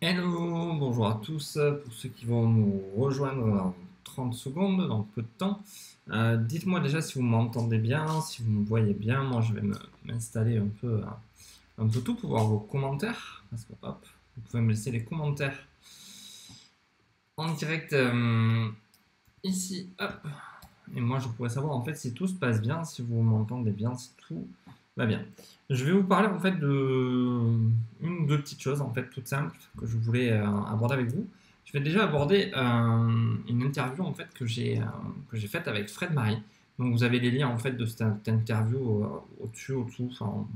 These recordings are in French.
Hello, bonjour à tous. Pour ceux qui vont nous rejoindre dans 30 secondes, dans peu de temps, dites-moi déjà si vous m'entendez bien, si vous me voyez bien. Moi, je vais m'installer un peu tout pour voir vos commentaires. Parce que, hop, vous pouvez me laisser les commentaires en direct ici. Hop. Et moi, je pourrais savoir en fait si tout se passe bien, si vous m'entendez bien, si tout va bien. Je vais vous parler en fait de une ou deux petites choses en fait toutes simples que je voulais aborder avec vous. Je vais déjà aborder une interview en fait que j'ai faite avec Fred Marie. Donc vous avez les liens en fait de cette interview au-dessus, au-dessous. Enfin,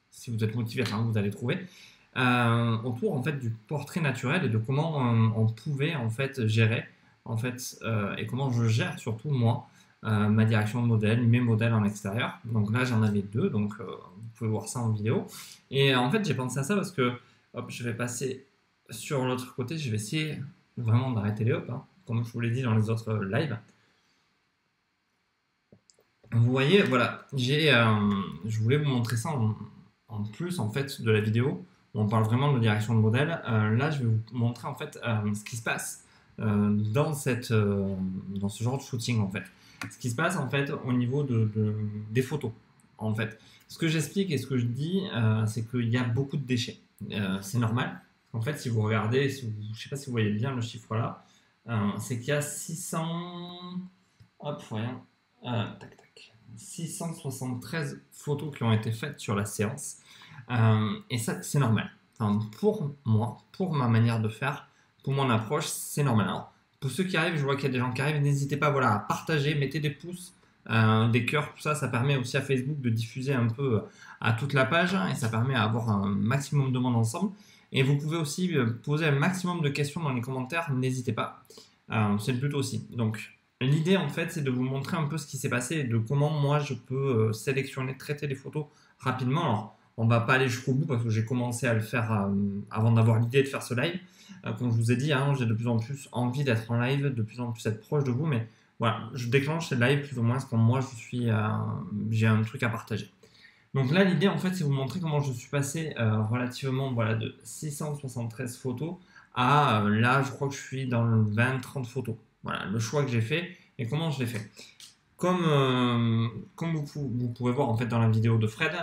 si vous êtes motivé, enfin, vous allez trouver autour en fait du portrait naturel et de comment on pouvait en fait gérer en fait et comment je gère surtout moi ma direction de modèle, mes modèles en extérieur. Donc là, j'en avais deux, donc vous pouvez voir ça en vidéo. Et en fait, j'ai pensé à ça parce que hop, je vais passer sur l'autre côté, je vais essayer vraiment d'arrêter les hops, hein, comme je vous l'ai dit dans les autres lives. Vous voyez, voilà, je voulais vous montrer ça en plus en fait de la vidéo où on parle vraiment de direction de modèle. Là, je vais vous montrer en fait ce qui se passe dans ce genre de shooting en fait. Ce qui se passe en fait au niveau des photos en fait. Ce que j'explique et ce que je dis, c'est qu'il y a beaucoup de déchets. C'est normal. En fait, si vous regardez, je ne sais pas si vous voyez bien le chiffre là, c'est qu'il y a 600, hop, rien, tac tac, 673 photos qui ont été faites sur la séance. Et ça, c'est normal. Enfin, pour moi, pour ma manière de faire, pour mon approche, c'est normal. Alors, pour ceux qui arrivent, je vois qu'il y a des gens qui arrivent, n'hésitez pas voilà, à partager, mettez des pouces, des cœurs, tout ça, ça permet aussi à Facebook de diffuser un peu à toute la page et ça permet d'avoir un maximum de monde ensemble. Et vous pouvez aussi poser un maximum de questions dans les commentaires, n'hésitez pas. C'est le but aussi. Donc, l'idée en fait, c'est de vous montrer un peu ce qui s'est passé et de comment moi je peux sélectionner, traiter les photos rapidement. Alors, on va pas aller jusqu'au bout parce que j'ai commencé à le faire avant d'avoir l'idée de faire ce live. Comme je vous ai dit, hein, j'ai de plus en plus envie d'être en live, de plus en plus être proche de vous, mais voilà, je déclenche ce live plus ou moins quand moi j'ai un truc à partager. Donc là, l'idée en fait, c'est vous montrer comment je suis passé relativement voilà, de 673 photos à là, je crois que je suis dans le 20-30 photos. Voilà, le choix que j'ai fait et comment je l'ai fait. Comme vous pourrez voir en fait dans la vidéo de Fred,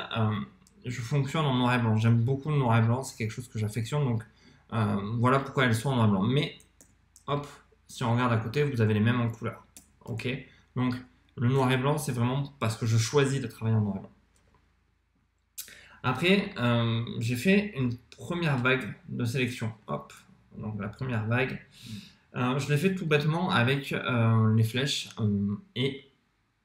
je fonctionne en noir et blanc. J'aime beaucoup le noir et blanc, c'est quelque chose que j'affectionne. Donc voilà pourquoi elles sont en noir et blanc. Mais hop, si on regarde à côté, vous avez les mêmes en couleur. Ok. Donc le noir et blanc, c'est vraiment parce que je choisis de travailler en noir et blanc. Après, j'ai fait une première vague de sélection. Hop, donc la première vague. Je l'ai fait tout bêtement avec les flèches et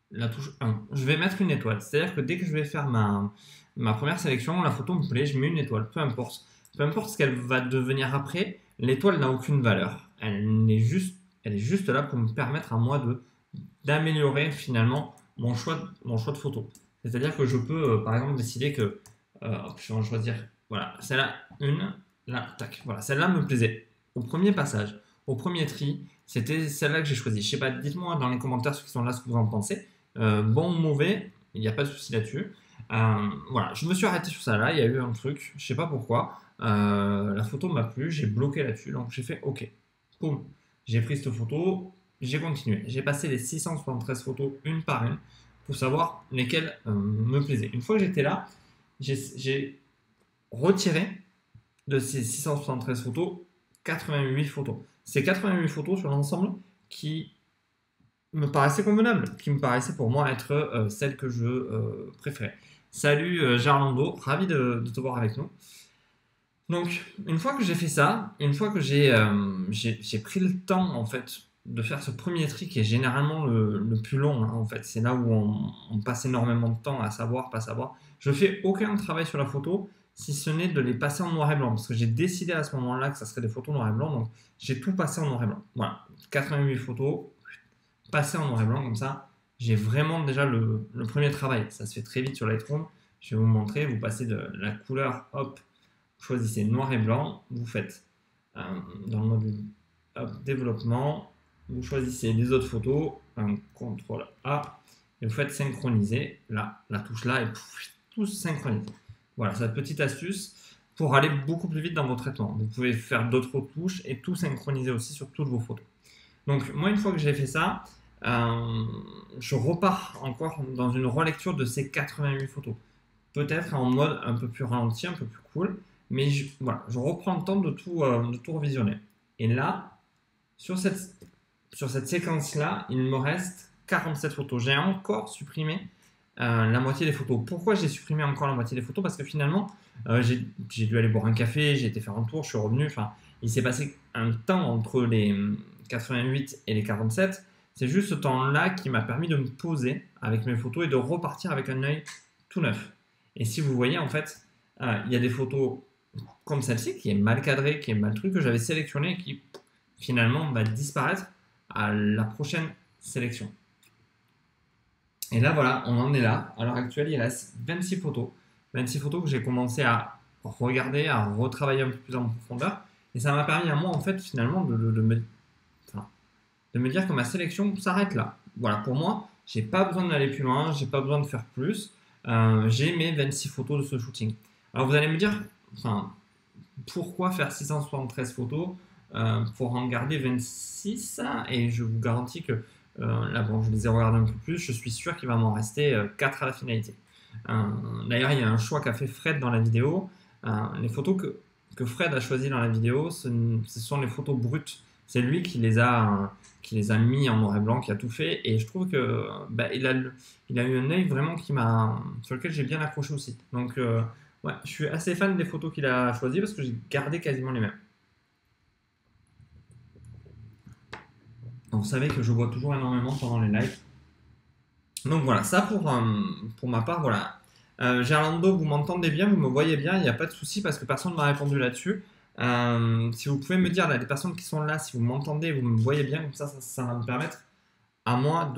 la touche 1. Je vais mettre une étoile. C'est-à-dire que dès que je vais faire ma première sélection, la photo me plaît, je mets une étoile. Peu importe. Peu importe ce qu'elle va devenir après, l'étoile n'a aucune valeur. Elle est juste là pour me permettre à moi d'améliorer finalement mon choix de photo. C'est-à-dire que je peux, par exemple, décider que je vais en choisir. Voilà, celle-là, une, là, tac. Voilà, celle-là me plaisait. Au premier passage, au premier tri, c'était celle-là que j'ai choisie. Je sais pas, dites-moi dans les commentaires ceux qui sont là ce que vous en pensez. Bon ou mauvais, il n'y a pas de souci là-dessus. Voilà, je me suis arrêté sur ça là, il y a eu un truc, je sais pas pourquoi. La photo m'a plu, j'ai bloqué là-dessus, donc j'ai fait OK. Boum. J'ai pris cette photo, j'ai continué. J'ai passé les 673 photos une par une pour savoir lesquelles me plaisaient. Une fois que j'étais là, j'ai retiré de ces 673 photos 88 photos. Ces 88 photos sur l'ensemble qui me paraissaient convenables, qui me paraissaient pour moi être celles que je préférais. Salut Jarlando, ravi de te voir avec nous. Donc, une fois que j'ai fait ça, une fois que j'ai pris le temps en fait de faire ce premier tri qui est généralement le plus long, hein, en fait, c'est là où on passe énormément de temps à savoir, pas savoir. Je fais aucun travail sur la photo si ce n'est de les passer en noir et blanc parce que j'ai décidé à ce moment-là que ça serait des photos noir et blanc, donc j'ai tout passé en noir et blanc. Voilà, 88 photos passées en noir et blanc comme ça. J'ai vraiment déjà le premier travail. Ça se fait très vite sur Lightroom. Je vais vous montrer. Vous passez de la couleur, hop, vous choisissez noir et blanc, vous faites dans le mode développement, vous choisissez les autres photos, un CTRL A, et vous faites synchroniser, là, la touche là, et tout synchronisé. Voilà, cette petite astuce pour aller beaucoup plus vite dans vos traitements. Vous pouvez faire d'autres retouches et tout synchroniser aussi sur toutes vos photos. Donc moi, une fois que j'ai fait ça, je repars encore dans une relecture de ces 88 photos. Peut-être en mode un peu plus ralenti, un peu plus cool, mais voilà, je reprends le temps de tout revisionner. Et là, sur cette séquence-là, il me reste 47 photos. J'ai encore supprimé la moitié des photos. Pourquoi j'ai supprimé encore la moitié des photos? Parce que finalement, j'ai dû aller boire un café, j'ai été faire un tour, je suis revenu. Enfin, il s'est passé un temps entre les 88 et les 47. C'est juste ce temps-là qui m'a permis de me poser avec mes photos et de repartir avec un œil tout neuf. Et si vous voyez, en fait, il y a des photos comme celle-ci qui est mal cadrée, qui est mal truc, que j'avais sélectionné et qui finalement va disparaître à la prochaine sélection. Et là, voilà, on en est là. À l'heure actuelle, il reste 26 photos. 26 photos que j'ai commencé à regarder, à retravailler un peu plus en profondeur. Et ça m'a permis à moi, en fait, finalement, de me dire que ma sélection s'arrête là. Voilà, pour moi, j'ai pas besoin d'aller plus loin, j'ai pas besoin de faire plus. J'ai mes 26 photos de ce shooting. Alors, vous allez me dire, enfin, pourquoi faire 673 photos pour en garder 26? Et je vous garantis que là, bon, je les ai regardés un peu plus. Je suis sûr qu'il va m'en rester 4 à la finalité. D'ailleurs, il y a un choix qu'a fait Fred dans la vidéo. Les photos que Fred a choisies dans la vidéo, ce sont les photos brutes. C'est lui qui les a mis en noir et blanc, qui a tout fait. Et je trouve que il a eu un œil vraiment sur lequel j'ai bien accroché aussi. Donc, ouais, je suis assez fan des photos qu'il a choisies parce que j'ai gardé quasiment les mêmes. Donc, vous savez que je bois toujours énormément pendant les lives. Donc voilà, ça pour ma part, voilà. Gerlando, vous m'entendez bien, vous me voyez bien, il n'y a pas de souci parce que personne ne m'a répondu là-dessus. Si vous pouvez me dire, là, les personnes qui sont là, si vous m'entendez, vous me voyez bien, comme ça va me permettre à moi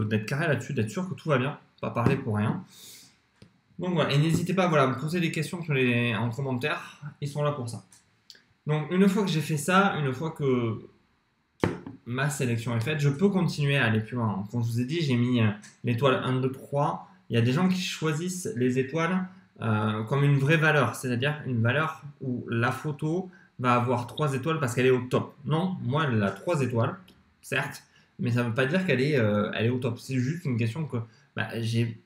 d'être carré là-dessus, d'être sûr que tout va bien, pas parler pour rien. Donc voilà, et n'hésitez pas voilà, à me poser des questions en commentaire, ils sont là pour ça. Donc une fois que j'ai fait ça, une fois que ma sélection est faite, je peux continuer à aller plus loin. Comme je vous ai dit, j'ai mis l'étoile 1, 2, 3. Il y a des gens qui choisissent les étoiles comme une vraie valeur, c'est-à-dire une valeur où la photo va avoir 3 étoiles parce qu'elle est au top. Non, moi elle a 3 étoiles, certes, mais ça ne veut pas dire qu'elle est au top. C'est juste une question que j'ai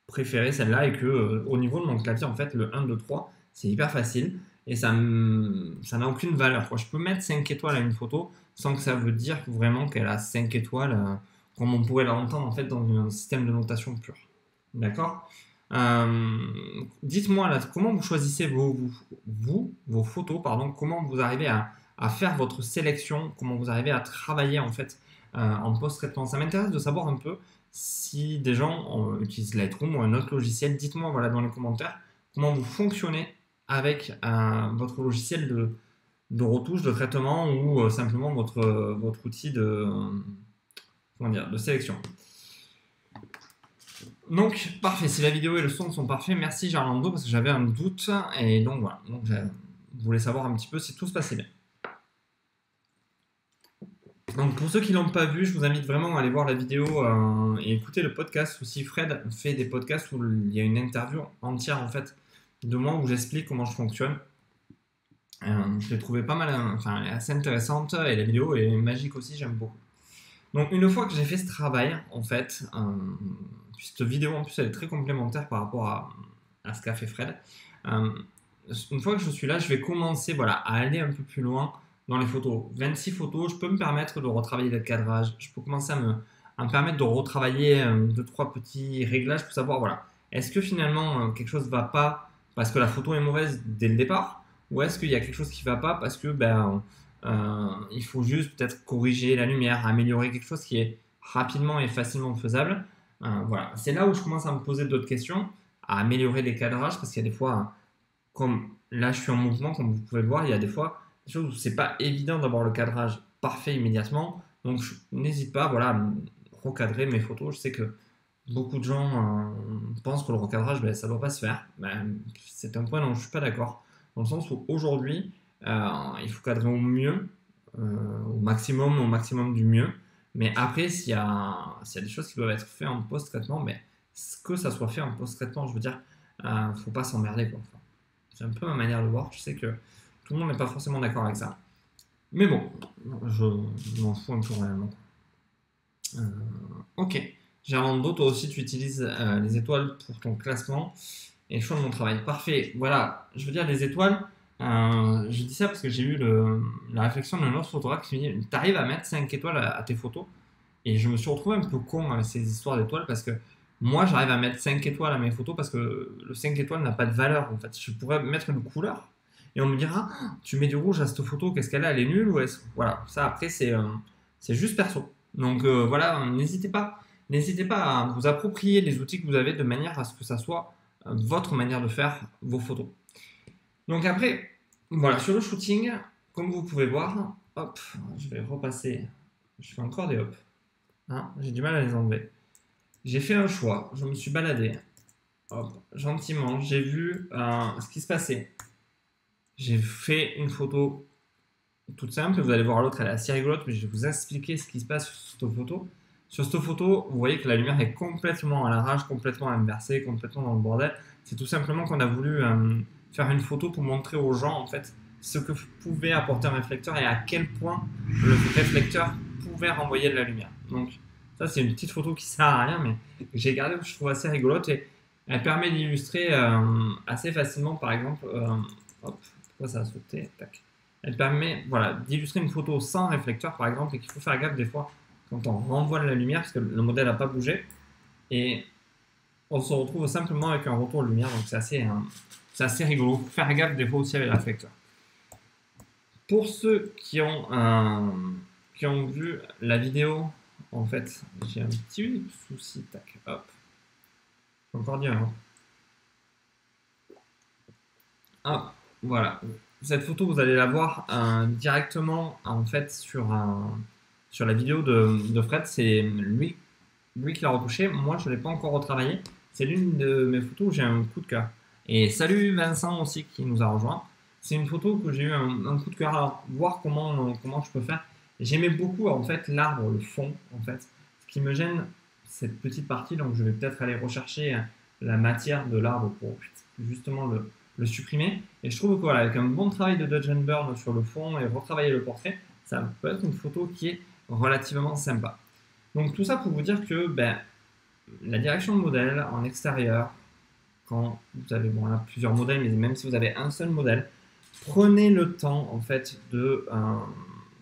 préféré celle-là et que au niveau de mon clavier, en fait, le 1, 2, 3, c'est hyper facile et ça n'a aucune valeur. Je peux mettre 5 étoiles à une photo sans que ça veut dire vraiment qu'elle a 5 étoiles comme on pourrait l'entendre en fait dans un système de notation pur. D'accord. Dites-moi là, comment vous choisissez vos photos, pardon, comment vous arrivez à faire votre sélection, comment vous arrivez à travailler en fait en post-traitement. Ça m'intéresse de savoir un peu si des gens utilisent Lightroom ou un autre logiciel. Dites-moi voilà, dans les commentaires comment vous fonctionnez avec votre logiciel de retouche, de traitement ou simplement votre outil de sélection. Donc, parfait. Si la vidéo et le son sont parfaits, merci Gerlando parce que j'avais un doute et donc voilà. Donc, je voulais savoir un petit peu si tout se passait bien. Donc, pour ceux qui ne l'ont pas vu, je vous invite vraiment à aller voir la vidéo et écouter le podcast. Aussi, Fred fait des podcasts où il y a une interview entière en fait de moi où j'explique comment je fonctionne. Je l'ai trouvé pas mal, enfin, assez intéressante et la vidéo est magique aussi, j'aime beaucoup. Donc, une fois que j'ai fait ce travail, en fait, cette vidéo en plus elle est très complémentaire par rapport à ce qu'a fait Fred. Une fois que je suis là, je vais commencer voilà, à aller un peu plus loin dans les photos. 26 photos, je peux me permettre de retravailler le cadrage. Je peux commencer à me permettre de retravailler 2-3 petits réglages pour savoir, voilà, est-ce que finalement quelque chose ne va pas parce que la photo est mauvaise dès le départ ou est-ce qu'il y a quelque chose qui ne va pas parce que il faut juste peut-être corriger la lumière, améliorer quelque chose qui est rapidement et facilement faisable. Voilà, c'est là où je commence à me poser d'autres questions, à améliorer les cadrages parce qu'il y a des fois, comme là je suis en mouvement, comme vous pouvez le voir, il y a des fois des choses où c'est pas évident d'avoir le cadrage parfait immédiatement. Donc n'hésite pas, voilà, à recadrer mes photos. Je sais que beaucoup de gens pensent que le recadrage, ça ne doit pas se faire. C'est un point dont je ne suis pas d'accord. Dans le sens où aujourd'hui, il faut cadrer au mieux, au maximum du mieux. Mais après, s'il y a des choses qui doivent être faites en post-traitement, que ça soit fait en post-traitement, je veux dire, faut pas s'emmerder, quoi. C'est un peu ma manière de voir. Je sais que tout le monde n'est pas forcément d'accord avec ça. Mais bon, je m'en fous un peu réellement. Ok. Gerlando, toi aussi tu utilises les étoiles pour ton classement et le choix de mon travail. Parfait. Voilà, je veux dire les étoiles. Je dis ça parce que j'ai eu la réflexion d'un autre photographe qui me dit t'arrives à mettre 5 étoiles à tes photos. Et je me suis retrouvé un peu con avec ces histoires d'étoiles parce que moi j'arrive à mettre 5 étoiles à mes photos parce que le 5 étoiles n'a pas de valeur en fait. Je pourrais mettre une couleur et on me dira tu mets du rouge à cette photo, qu'est-ce qu'elle a, elle est nulle ou est-ce... Voilà, ça après c'est juste perso. Donc voilà, n'hésitez pas à vous approprier les outils que vous avez de manière à ce que ça soit votre manière de faire vos photos. Donc après, voilà, sur le shooting, comme vous pouvez voir, hop, je vais repasser, je fais encore des hop. Hein, j'ai du mal à les enlever. J'ai fait un choix, je me suis baladé, hop, gentiment, j'ai vu ce qui se passait. J'ai fait une photo toute simple, vous allez voir l'autre, elle est assez rigolote, mais je vais vous expliquer ce qui se passe sur cette photo. Sur cette photo, vous voyez que la lumière est complètement à l'arrache, complètement inversée, complètement dans le bordel. C'est tout simplement qu'on a voulu faire une photo pour montrer aux gens en fait ce que pouvait apporter un réflecteur et à quel point le réflecteur pouvait renvoyer de la lumière. Donc ça c'est une petite photo qui sert à rien mais que j'ai gardée que je trouve assez rigolote et elle permet d'illustrer assez facilement par exemple hop, pourquoi ça a sauté, tac. Elle permet voilà, d'illustrer une photo sans réflecteur par exemple et qu'il faut faire gaffe des fois quand on renvoie de la lumière parce que le modèle n'a pas bougé et on se retrouve simplement avec un retour de lumière donc c'est assez rigolo. Faut faire gaffe des fois aussi avec le réflecteur. Pour ceux qui ont vu la vidéo, en fait, j'ai un petit souci. Tac, hop. Faut encore dire. Hein. Hop, voilà. Cette photo, vous allez la voir directement en fait sur la vidéo de Fred. C'est lui qui l'a retouché. Moi, je ne l'ai pas encore retravaillé. C'est l'une de mes photos où j'ai un coup de cœur. Et salut Vincent aussi qui nous a rejoint. C'est une photo que j'ai eu un coup de cœur. Alors, voir comment je peux faire. J'aimais beaucoup en fait l'arbre, le fond en fait. Ce qui me gêne, cette petite partie. Donc, je vais peut-être aller rechercher la matière de l'arbre pour justement le supprimer. Et je trouve que voilà, avec un bon travail de Dodge and Burn sur le fond et retravailler le portrait, ça peut être une photo qui est relativement sympa. Donc tout ça pour vous dire que la direction de modèle en extérieur, quand vous avez plusieurs modèles, mais même si vous avez un seul modèle, prenez le temps en fait de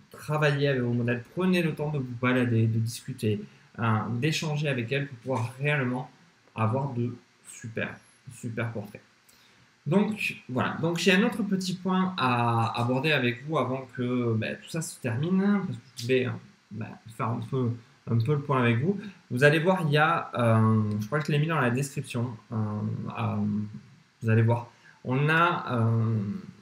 travailler avec vos modèles, prenez le temps de vous balader, de discuter, d'échanger avec elles pour pouvoir réellement avoir de super portraits. Donc voilà, donc j'ai un autre petit point à aborder avec vous avant que tout ça se termine, parce que je voulais faire un peu le point avec vous. Vous allez voir, il y a, je crois que je l'ai mis dans la description, vous allez voir, on a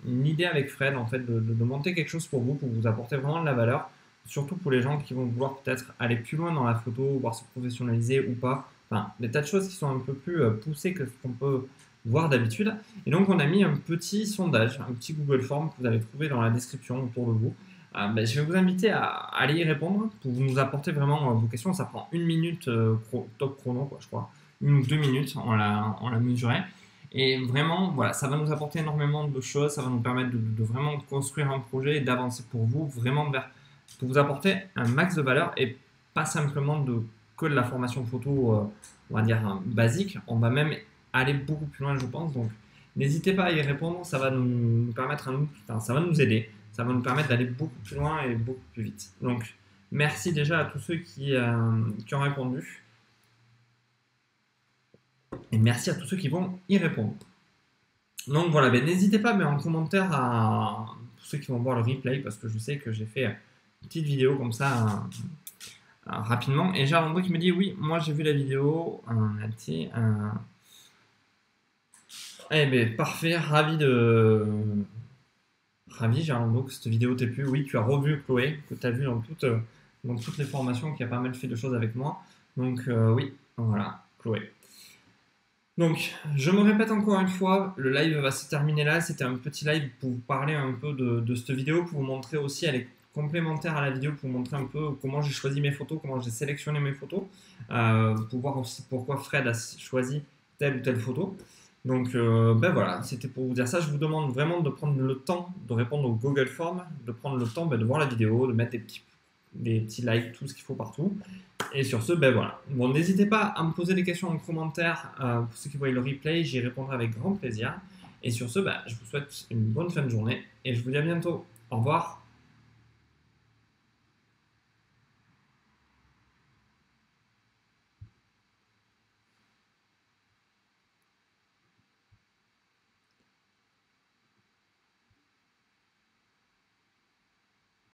une idée avec Fred en fait de monter quelque chose pour vous apporter vraiment de la valeur, surtout pour les gens qui vont vouloir peut-être aller plus loin dans la photo, voire se professionnaliser ou pas, enfin des tas de choses qui sont un peu plus poussées que ce qu'on peut voir d'habitude. Et donc on a mis un petit sondage, un petit Google Form que vous allez trouver dans la description autour de vous. Je vais vous inviter à aller y répondre pour nous apporter vraiment vos questions. Ça prend 1 minute top chrono, quoi, je crois. 1 ou 2 minutes, on l'a mesuré. Et vraiment, voilà, ça va nous apporter énormément de choses. Ça va nous permettre de vraiment construire un projet et d'avancer pour vous, vraiment pour vous apporter un max de valeur et pas simplement que de la formation photo, on va dire, basique. On va même aller beaucoup plus loin, je pense. Donc, n'hésitez pas à y répondre. Ça va nous permettre ça va nous aider. Ça va nous permettre d'aller beaucoup plus loin et beaucoup plus vite. Donc, merci déjà à tous ceux qui ont répondu. Et merci à tous ceux qui vont y répondre. Donc voilà, n'hésitez pas en commentaire pour ceux qui vont voir le replay, parce que je sais que j'ai fait une petite vidéo comme ça rapidement. Et j'ai un qui me dit, oui, moi j'ai vu la vidéo. Parfait, ravi, Gerlando, que cette vidéo t'ait plu. Oui, tu as revu Chloé, que tu as vu dans toutes les formations, qui a pas mal fait de choses avec moi. Donc oui, voilà, Chloé. Donc, je me répète encore une fois, le live va se terminer là. C'était un petit live pour vous parler un peu de cette vidéo, pour vous montrer aussi, elle est complémentaire à la vidéo, pour vous montrer un peu comment j'ai choisi mes photos, comment j'ai sélectionné mes photos, pour voir aussi pourquoi Fred a choisi telle ou telle photo. Donc, ben voilà, c'était pour vous dire ça. Je vous demande vraiment de prendre le temps de répondre au Google Form, de prendre le temps de voir la vidéo, de mettre des petits likes, tout ce qu'il faut partout. Et sur ce, ben voilà. Bon, n'hésitez pas à me poser des questions en commentaire. Pour ceux qui voient le replay, j'y répondrai avec grand plaisir. Et sur ce, ben, je vous souhaite une bonne fin de journée et je vous dis à bientôt. Au revoir.